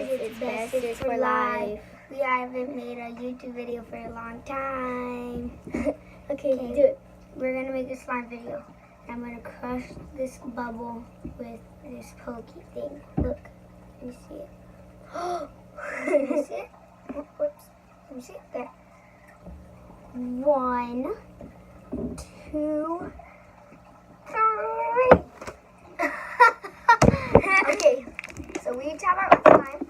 guys, it's Best for Life. We haven't made a YouTube video for a long time. Okay, do it. We're gonna make a slime video. I'm gonna crush this bubble with this pokey thing. Look, let me see it. Let me see it. Whoops. Let me see it. There. 1, 2, 3. Okay, so we each have our own slime.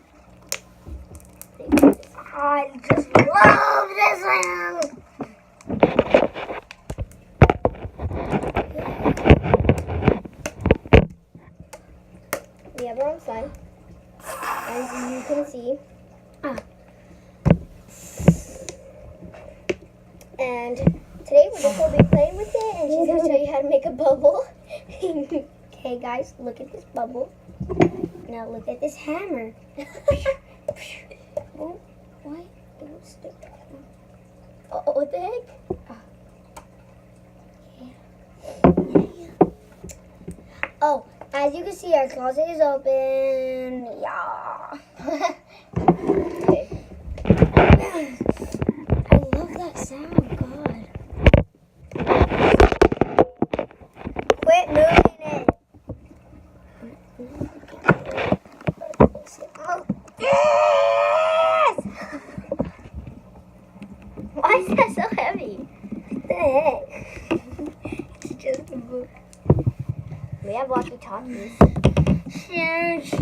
I just love this one. We have our own slime, as you can see. And today we're just going to be playing with it, and she's going to show you how to make a bubble. Okay, guys, look at this bubble. Now look at this hammer. Oh, why? Don't stick. Oh, what the heck? Oh, as you can see, our closet is open. Yeah. Okay. I love that sound. God. Quit moving it. Oh, yes! Why is that so heavy? What the heck? It's just a book. We have walkie-talkies. Huge. You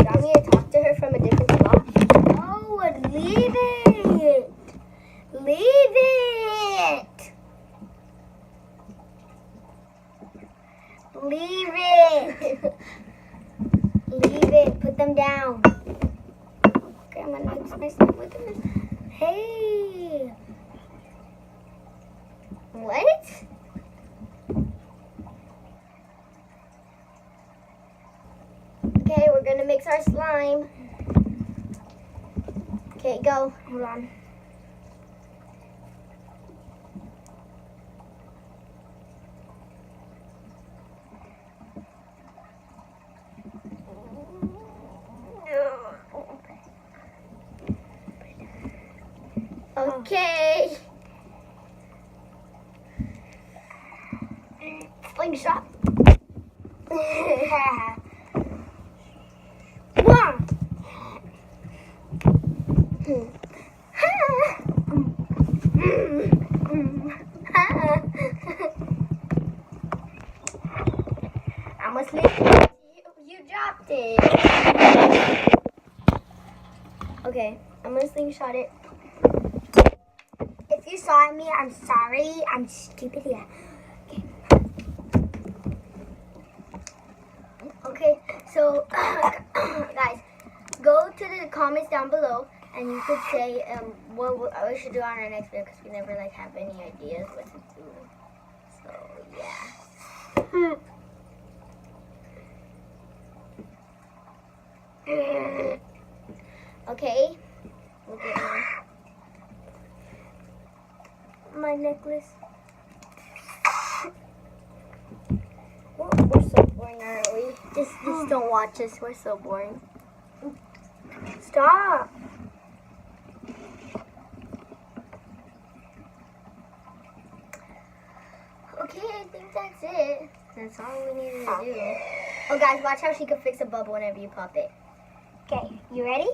want me to talk to her from a different spot? Oh, leave it. Leave it. Leave it. Leave it. Put them down. Okay, I'm gonna mix my stuff with this. Hey. What? Okay, we're gonna mix our slime. Okay, go. Hold on. Okay. Slingshot. I must leave. You dropped it. Okay, I'm gonna slingshot it. If you saw me, I'm sorry. I'm stupid. Yeah. Okay, so guys, go to the comments down below, and you could say what we should do on our next video, because we never have any ideas what to do. So yeah. Okay. Look at me. My necklace. We're so boring, aren't we? Just don't watch us. We're so boring. Stop. Okay, I think that's it. That's all we needed to do. Oh, guys, watch how she can fix a bubble whenever you pop it. Okay, you ready?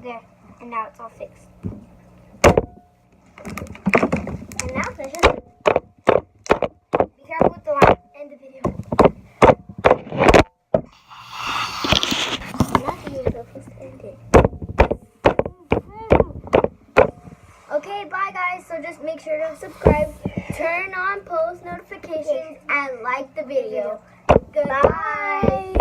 There, and now it's all fixed. And now finish it. Be careful with the line. End the video. Not you, but first end it. Okay, bye guys. So just make sure to subscribe, turn on post notifications, and like the video. Goodbye.